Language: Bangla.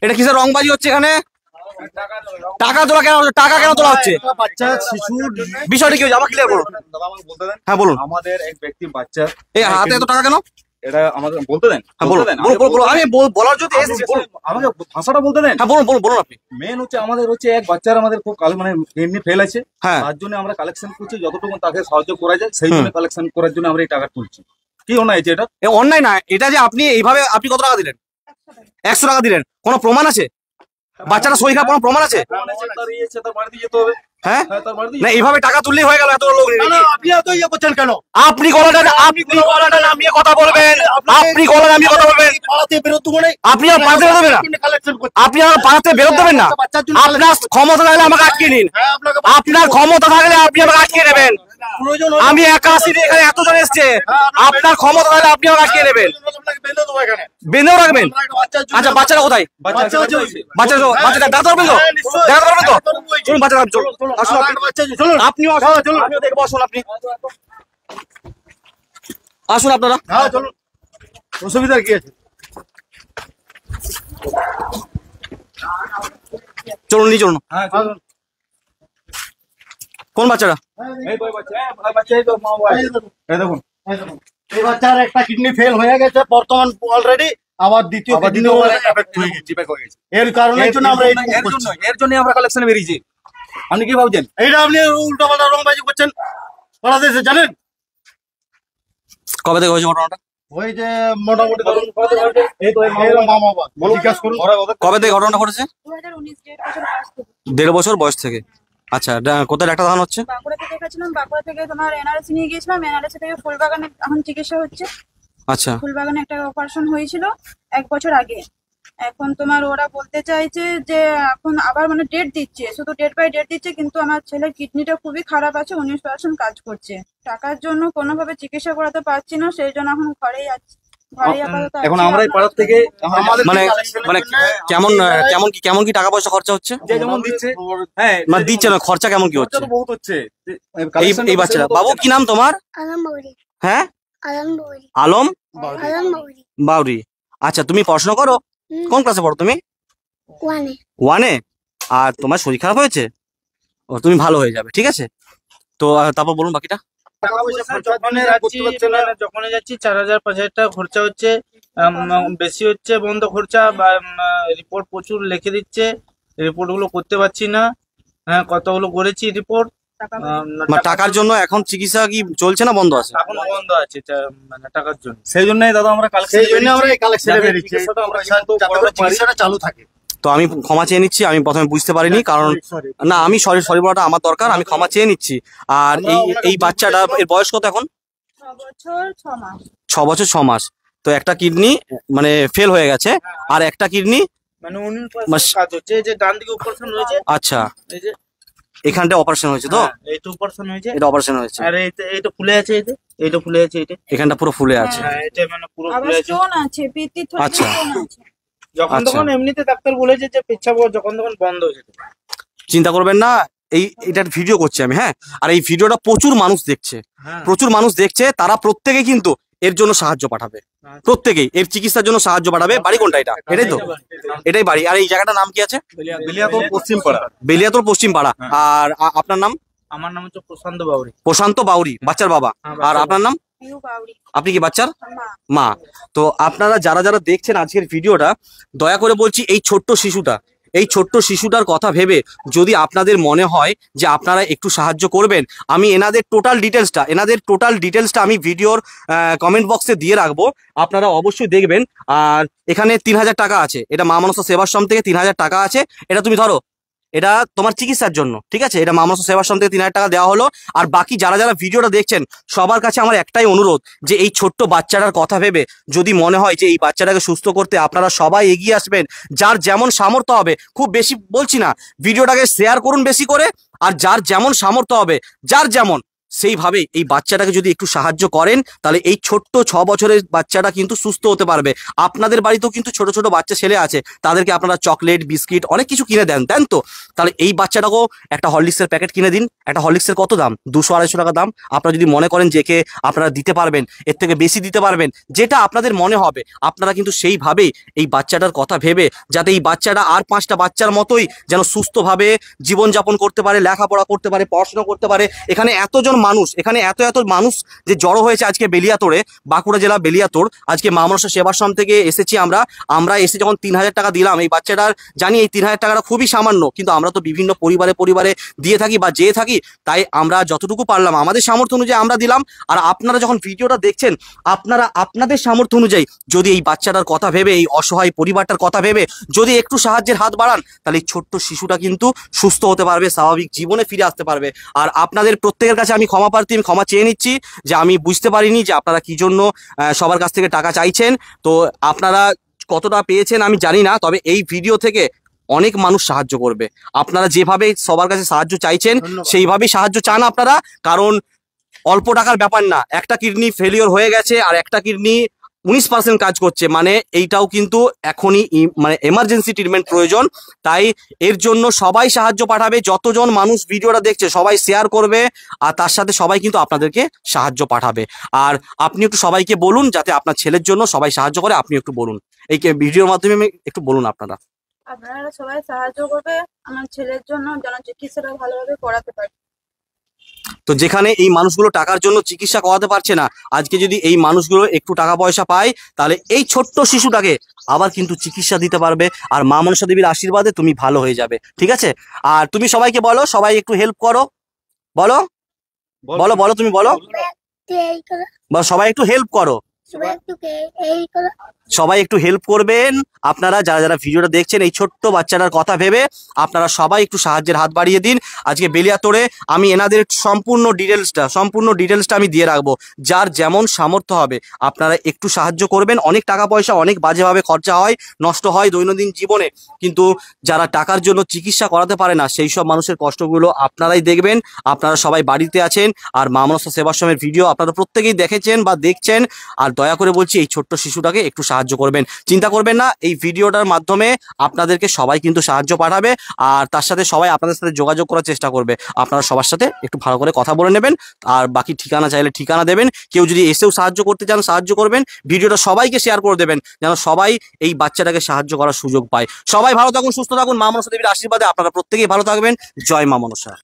এটা কিসের রংবাজি হচ্ছে এখানে? টাকা তোলা কেন হচ্ছে? টাকা কেন তোলা হচ্ছে? বাচ্চা শিশুর বিষয়টা কি হচ্ছে আমার ক্লিয়ার করুন। হ্যাঁ বলুন। আমাদের এক ব্যক্তি বাচ্চা এই হাতে এত টাকা কেন? এটা আমাদের বলতে দেন। হ্যাঁ বলুন বলুন, আমি বলার জন্য এসেছি, বলুন আমাকে ভাষাটা বলতে দেন। হ্যাঁ বলুন বলুন বলুন আপনি। মেন হচ্ছে আমাদের হচ্ছে এক বাচ্চার আমাদের খুব মানে কিডনি ফেল আছে, হ্যাঁ তার জন্য আমরা কালেকশন করছি, যতটুকু তাকে সাহায্য করা যায় সেই জন্য কালেকশন করার জন্য আমরা এই টাকা তুলছি। কি অন্যায় আছে এটা? অন্যায় না এটা যে আপনি এইভাবে আপনি কত টাকা দিলেন? 100 টাকা দিলেন, কোনো প্রমাণ আছে? বাচ্চাটা সই খাওয়ার কোনো প্রমাণ আছে? তার বাড়িতে যেতে হবে। হ্যাঁ তার বাড়িতে না এইভাবে টাকা তুললেই হয়ে গেল এত লোক? আপনি এত ইয়ে করছেন কেন? আপনি গলাটা নামিয়ে কথা বলবেন, আপনি গলা নামিয়ে কথা বলবেন। পাড়াতে বেরোতে মানে আপনি আর পাড়াতে বেরোবেন না, আপনি আর পাড়াতে বেরোতে দেবেন না। আপনার ক্ষমতা থাকলে আমাকে আটকে নিন, আপনার ক্ষমতা থাকলে আপনি আমাকে আটকে নেবেন। আমি একা আসি, এখানে এতজন এসছে, আপনার ক্ষমতা থাকলে আপনি আমাকে আটকে নেবেন, বেঁধেও রাখবেন। আচ্ছা বাচ্চারা কোথায়? বাচ্চা ডাক্তার করবেন তো? দেখা করবেন তো? চলুন বাচ্চারা চলুন, আসুন আপনিও আসুন, আমিও দেখবো, আসুন আপনি আসুন আপনারা। হ্যাঁ চলুন, অসুবিধা কি আছে? চলুন নিয়ে চলুন। কোন বাচ্চারা? এই বাচ্চার একটা কিডনি ফেল হয়ে গেছে বর্তমান অলরেডি, আবার দ্বিতীয় কিডনি এর কারণে এর জন্য আমরা কালেকশন বেরিয়েছি। আপনি কি ভাবছেন? এইটা আপনি উল্টো পাল্টা রংবাজি করছেন বাংলাদেশে, জানেন? কবে থেকে হয়েছে ঘটনাটা? ওই যে মোটামুটি ধরুন জিজ্ঞাসা করুন কবে থেকে ঘটনাটা ঘটেছে? 1.5 বছর বয়স থেকে। আচ্ছা কোথায় ডাক্তার দেখানো হচ্ছে? বাঁকুড়াতে দেখাচ্ছিলাম, বাঁকুড়া থেকে তোমার এনআরএসি নিয়ে গিয়েছিলাম, এনআরএসি থেকে ফুলবাগানে এখন চিকিৎসা হচ্ছে। আচ্ছা ফুলবাগানে একটা অপারেশন হয়েছিল 1 বছর আগে। এখন তোমার ওরা বলতে চাইছে যে এখন আবার মানে ডেট দিচ্ছে, শুধু ডেট বাই ডেট দিচ্ছে, কিন্তু আমার ছেলের কিডনিটা খুবই খারাপ আছে, 19% কাজ করছে। টাকার জন্য কোনোভাবে চিকিৎসা করাতে পারছি না, সেই জন্য এখন ঘরেই আছি। এখন আমরা এই পাড়ার থেকে মানে মানে কেমন কেমন কি টাকা পয়সা খরচা হচ্ছে? যে যেমন দিচ্ছে, হ্যাঁ মানে দিচ্ছে না, খরচা কেমন কি হচ্ছে? বহুত হচ্ছে এই বাচ্চারা। বাবু কি নাম তোমার? হ্যাঁ আলম বাউরি। আচ্ছা তুমি পড়াশোনা করো? কোন ক্লাসে পড়ো তুমি? 1-এ। আর তোমার শরীর খারাপ হয়েছে? ও তুমি ভালো হয়ে যাবে, ঠিক আছে। তো তারপর বলুন বাকিটা। যখনই যাচ্ছি 4,000-5,000 টাকা খরচা হচ্ছে, বেশি হচ্ছে বন্ধ খরচা। রিপোর্ট প্রচুর লিখে দিচ্ছে, রিপোর্ট গুলো করতে পারছি না। হ্যাঁ কতগুলো করেছি রিপোর্ট। টাকার জন্য এখন চিকিৎসা কি চলছে না বন্ধ আছে? এখনো বন্ধ আছে মানে টাকার জন্য। সেই জন্যই দাদা আমরা চিকিৎসাটা চালু থাকে। তো আমি ক্ষমা চেয়ে নিচ্ছি, আমি প্রথমে বুঝতে পারিনি, কারণ না আমি সরি বলাটা আমার দরকার, আমি ক্ষমা চেয়ে নিচ্ছি। আর এই বাচ্চাটা এর বয়স কত এখন? 6 বছর 6 মাস। তো একটা কিডনি মানে ফেল হয়ে গেছে, আর একটা কিডনি মানে 19% কাজ হচ্ছে। এই যে ডান দিকে অপারেশন হয়েছে। আচ্ছা এই যে এখানটা অপারেশন হয়েছে তো? এইটা অপারেশন হয়েছে, এটা অপারেশন হয়েছে। আর এইটা ফুলে আছে, এইটা ফুলে আছে, এখানটা পুরো ফুলে আছে। হ্যাঁ এটা মানে পুরো আবার ফুলে আছে। স্টোন আছে, পিত্তি থলি আচ্ছা। স্টোন আছে। যখন তখন এমনিতে ডাক্তার বলেছে যে পেচ্ছাব যখন তখন বন্ধ হয়ে যেতে পারে। চিন্তা করবেন না, এটার ভিডিও করছি আমি, হ্যাঁ। আর এই ভিডিওটা প্রচুর মানুষ দেখছে, তারা প্রত্যেকেই কিন্তু এর জন্য সাহায্য পাঠাবে, প্রত্যেকেই এর চিকিৎসার জন্য সাহায্য পাঠাবে। বাড়ি কোনটা? এটাই তো, এটাই বাড়ি। আর এই জায়গাটার নাম কি আছে? বেলিয়াতল পশ্চিম পাড়া। আর আপনার নাম? আমার নাম হচ্ছে প্রশান্ত বাউরি। প্রশান্ত বাউরি, বাচ্চার বাবা। আর আপনার নাম? আপনি কি বাচ্চার মা? তো আপনারা যারা যারা দেখছেন আজকের ভিডিওটা, দয়া করে বলছি এই ছোট্ট শিশুটার কথা ভেবে যদি আপনাদের মনে হয় যে আপনারা একটু সাহায্য করবেন, আমি এনাদের টোটাল ডিটেলসটা আমি ভিডিওর কমেন্ট বক্সে দিয়ে রাখবো, আপনারা অবশ্যই দেখবেন। আর এখানে 3,000 টাকা আছে, এটা মা মনসা সেবাশ্রম থেকে 3,000 টাকা আছে। এটা তুমি ধরো, এটা তোমার চিকিৎসার জন্য, ঠিক আছে। এটা মা মনসা সেবাশ্রম থেকে 3,000 টাকা দেওয়া হলো। আর বাকি যারা যারা ভিডিওটা দেখছেন সবার কাছে আমার একটাই অনুরোধ, যে এই ছোট্ট বাচ্চাটার কথা ভেবে যদি মনে হয় যে এই বাচ্চাটাকে সুস্থ করতে আপনারা সবাই এগিয়ে আসবেন, যার যেমন সামর্থ্য হবে, খুব বেশি বলছি না, ভিডিওটাকে শেয়ার করুন বেশি করে। আর যার যেমন সামর্থ্য হবে, যার যেমন সেইভাবে এই বাচ্চাটাকে যদি একটু সাহায্য করেন তাহলে এই ছোট্ট 6 বছরের বাচ্চাটা কিন্তু সুস্থ হতে পারবে। আপনাদের বাড়িতেও কিন্তু ছোট ছোট বাচ্চা ছেলে আছে, তাদেরকে আপনারা চকলেট বিস্কিট অনেক কিছু কিনে দেন তো। তাহলে এই বাচ্চাটাকেও একটা হরলিক্সের প্যাকেট কিনে দিন। একটা হরলিক্সের কত দাম? 200-250 টাকা দাম। আপনারা যদি মনে করেন যে আপনারা দিতে পারবেন, এর থেকে বেশি দিতে পারবেন, যেটা আপনাদের মনে হবে, আপনারা কিন্তু সেইভাবেই এই বাচ্চাটার কথা ভেবে যাতে এই বাচ্চাটা আর 5টা বাচ্চার মতোই যেন সুস্থভাবে জীবনযাপন করতে পারে, লেখাপড়া করতে পারে, পড়াশোনা করতে পারে। এখানে এতজন মানুষ, এখানে এত মানুষ যে জড়ো হয়েছে আজকে বেলিয়াতোড়ে, বাঁকুড়া জেলা বেলিয়াতোড়, আজকে মা মনসা সেবাশ্রম থেকে এসেছি আমরা এসে যখন 3000 টাকা দিলাম এই বাচ্চাটার, জানি এই 3000 টাকাটা খুবই সামান্য, কিন্তু আমরা তো বিভিন্ন পরিবারে দিয়ে থাকি বা যেয়ে থাকি, তাই আমরা যতটুকু পারলাম আমাদের সামর্থ্য অনুযায়ী আমরা দিলাম। আর আপনারা যখন ভিডিওটা দেখছেন, আপনারা আপনাদের সামর্থ্য অনুযায়ী যদি এই বাচ্চাটার কথা ভেবে, এই অসহায় পরিবারটার কথা ভেবে যদি একটু সাহায্যের হাত বাড়ান, তাহলে এই ছোট্ট শিশুটা কিন্তু সুস্থ হতে পারবে, স্বাভাবিক জীবনে ফিরে আসতে পারবে। আর আপনাদের প্রত্যেকের কাছে আমি ক্ষমা প্রার্থী, আমি ক্ষমা চেয়ে নিচ্ছি যে আমি বুঝতে পারিনি যে আপনারা কি জন্য সবার কাছ থেকে টাকা চাইছেন। তো আপনারা কতটা পেয়েছেন আমি জানি না, তবে এই ভিডিও থেকে অনেক মানুষ সাহায্য করবে। আপনারা যেভাবে সবার কাছে সাহায্য চাইছেন সেইভাবেই সাহায্য চান আপনারা, কারণ অল্প টাকার ব্যাপার না। একটা কিডনি ফেলিওর হয়ে গেছে আর একটা কিডনি 19% কাজ করছে, মানে এইটাও কিন্তু এখনই মানে এমার্জেন্সি ট্রিটমেন্ট প্রয়োজন। তাই এর জন্য সবাই সাহায্য পাঠাবে, যতজন মানুষ ভিডিওটা দেখছে সবাই শেয়ার করবে, আর তার সাথে সবাই কিন্তু আপনাদেরকে সাহায্য পাঠাবে। আর আপনি একটু সবাইকে বলুন যাতে আপনার ছেলের জন্য সবাই সাহায্য করে, আপনি একটু বলুন এই ভিডিওর মাধ্যমে একটু বলুন আপনারা সবাই সাহায্য করবে আমার ছেলের জন্য, যেন চিকিৎসাটা ভালোভাবে করাতে পারে। তো যেখানে এই মানুষগুলো টাকার জন্য চিকিৎসা করাতে পারছে না, আজকে যদি এই মানুষগুলো একটু টাকা পয়সা পায়, তাহলে এই ছোট্ট শিশুটাকে আবার কিন্তু চিকিৎসা দিতে পারবে, আর মা মনসা দেবীর আশীর্বাদে তুমি ভালো হয়ে যাবে, ঠিক আছে? আর তুমি সবাইকে বলো, সবাই একটু হেল্প করো, বলো তুমি বলো, সবাই একটু হেল্প করো, সবাই একটু হেল্প করবেন। আপনারা যারা ভিডিওটা দেখছেন, এই ছোট্ট বাচ্চাটার কথা ভেবে আপনারা সবাই একটু সাহায্যের হাত বাড়িয়ে দিন। আজকে বেলিয়াতোড়ে আমি এনাদের সম্পূর্ণ ডিটেলসটা আমি দিয়ে রাখবো, যার যেমন সামর্থ্য হবে আপনারা একটু সাহায্য করবেন। অনেক টাকা পয়সা অনেক বাজেভাবে খরচা হয়, নষ্ট হয় দৈনন্দিন জীবনে, কিন্তু যারা টাকার জন্য চিকিৎসা করাতে পারে না সেই সব মানুষের কষ্টগুলো আপনারাই দেখবেন। আপনারা সবাই বাড়িতে আছেন আর মা মনসা সেবাশ্রমের ভিডিও আপনারা প্রত্যেকেই দেখেছেন বা দেখছেন, আর দয়া করে বলছি এই ছোট্ট শিশুটাকে একটু সাহায্য করবেন। চিন্তা করবেন না, এই ভিডিওটার মাধ্যমে আপনাদেরকে সবাই কিন্তু সাহায্য পাঠাবে, আর তার সাথে সবাই আপনাদের সাথে যোগাযোগ করার চেষ্টা করবে। আপনারা সবার সাথে একটু ভালো করে কথা বলে নেবেন, আর বাকি ঠিকানা চাইলে ঠিকানা দেবেন। কেউ যদি এসেও সাহায্য করতে চান সাহায্য করবেন, ভিডিওটা সবাইকে শেয়ার করে দেবেন যেন সবাই এই বাচ্চাটাকে সাহায্য করার সুযোগ পায়। সবাই ভালো থাকুন, সুস্থ থাকুন, মা মনসা দেবীর আশীর্বাদে আপনারা প্রত্যেকেই ভালো থাকবেন। জয় মা মনসা।